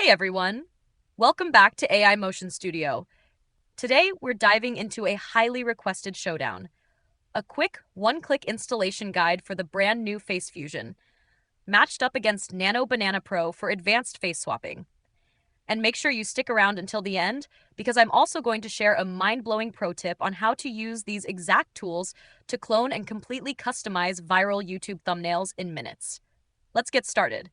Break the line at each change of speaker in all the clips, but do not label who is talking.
Hey everyone! Welcome back to AI Motion Studio. Today we're diving into a highly requested showdown, a quick one-click installation guide for the brand new FaceFusion, matched up against Nano Banana Pro for advanced face swapping. And make sure you stick around until the end because I'm also going to share a mind-blowing pro tip on how to use these exact tools to clone and completely customize viral YouTube thumbnails in minutes. Let's get started.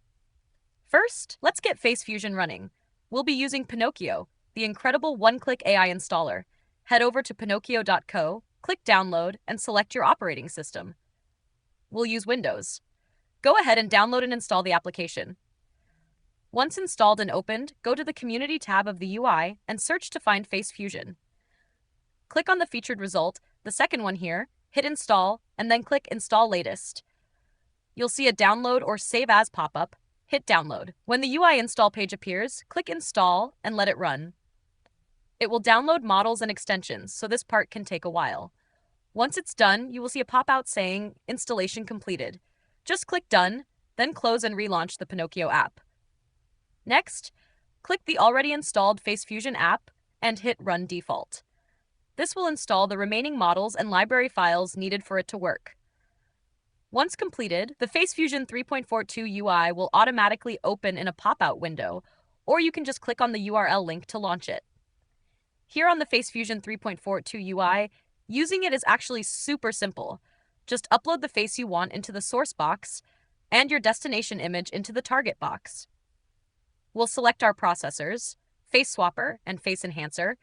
First, let's get FaceFusion running. We'll be using Pinokio, the incredible one-click AI installer. Head over to pinokio.co, click download, and select your operating system. We'll use Windows. Go ahead and download and install the application. Once installed and opened, go to the Community tab of the UI and search to find FaceFusion. Click on the featured result, the second one here, hit Install, and then click Install Latest. You'll see a download or save as pop-up. Hit download. When the UI install page appears, click install and let it run. It will download models and extensions, so this part can take a while. Once it's done, you will see a pop-out saying installation completed. Just click done, then close and relaunch the Pinokio app. Next, click the already installed FaceFusion app and hit run default. This will install the remaining models and library files needed for it to work. Once completed, the FaceFusion 3.4.2 UI will automatically open in a pop-out window, or you can just click on the URL link to launch it. Here on the FaceFusion 3.4.2 UI, using it is actually super simple. Just upload the face you want into the source box and your destination image into the target box. We'll select our processors, Face Swapper and Face Enhancer,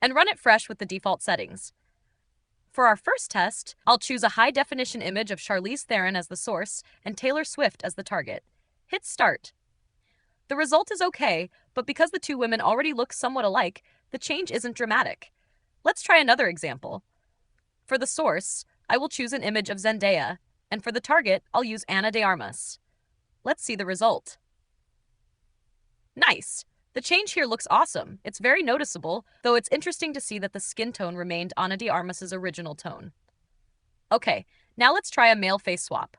and run it fresh with the default settings. For our first test, I'll choose a high-definition image of Charlize Theron as the source and Taylor Swift as the target. Hit Start. The result is okay, but because the two women already look somewhat alike, the change isn't dramatic. Let's try another example. For the source, I will choose an image of Zendaya, and for the target, I'll use Ana de Armas. Let's see the result. Nice! The change here looks awesome. It's very noticeable, though it's interesting to see that the skin tone remained Ana de Armas' original tone. Okay, now let's try a male face swap.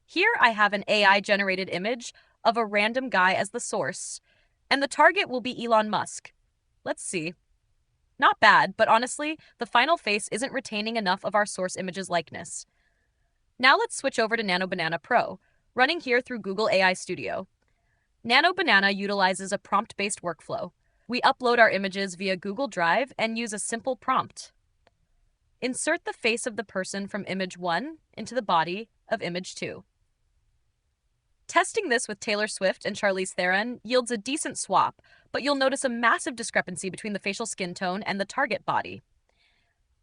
Here I have an AI-generated image of a random guy as the source, and the target will be Elon Musk. Let's see. Not bad, but honestly, the final face isn't retaining enough of our source image's likeness. Now let's switch over to Nano Banana Pro, running here through Google AI Studio. Nano Banana utilizes a prompt-based workflow. We upload our images via Google Drive and use a simple prompt. Insert the face of the person from image 1 into the body of image 2. Testing this with Taylor Swift and Charlize Theron yields a decent swap, but you'll notice a massive discrepancy between the facial skin tone and the target body.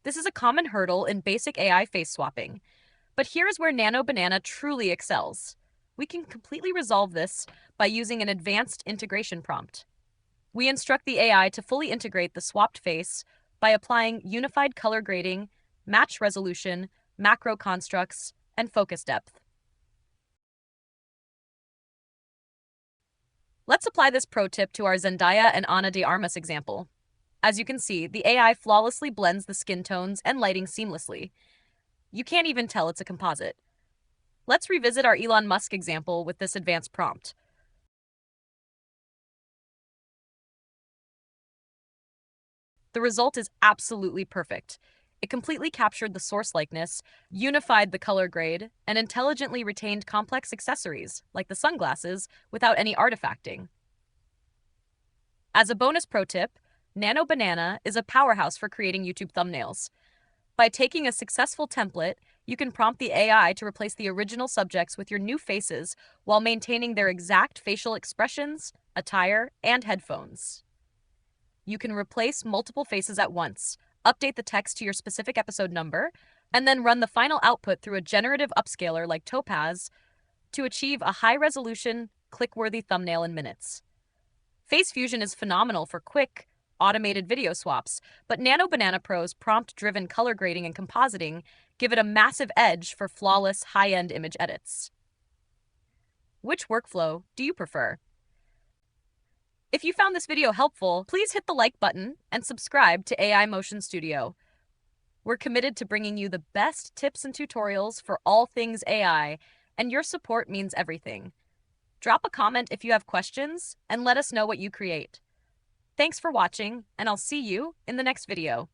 This is a common hurdle in basic AI face swapping, but here is where Nano Banana truly excels. We can completely resolve this by using an advanced integration prompt. We instruct the AI to fully integrate the swapped face by applying unified color grading, match resolution, macro constructs, and focus depth. Let's apply this pro tip to our Zendaya and Ana de Armas example. As you can see, the AI flawlessly blends the skin tones and lighting seamlessly. You can't even tell it's a composite. Let's revisit our Elon Musk example with this advanced prompt. The result is absolutely perfect. It completely captured the source likeness, unified the color grade, and intelligently retained complex accessories, like the sunglasses, without any artifacting. As a bonus pro tip, Nano Banana is a powerhouse for creating YouTube thumbnails. By taking a successful template, you can prompt the AI to replace the original subjects with your new faces while maintaining their exact facial expressions, attire, and headphones. You can replace multiple faces at once, update the text to your specific episode number, and then run the final output through a generative upscaler like Topaz to achieve a high-resolution, click-worthy thumbnail in minutes. FaceFusion is phenomenal for quick, automated video swaps, but Nano Banana Pro's prompt-driven color grading and compositing give it a massive edge for flawless, high-end image edits. Which workflow do you prefer? If you found this video helpful, please hit the like button and subscribe to AI Motion Studio. We're committed to bringing you the best tips and tutorials for all things AI, and your support means everything. Drop a comment if you have questions and let us know what you create. Thanks for watching, and I'll see you in the next video.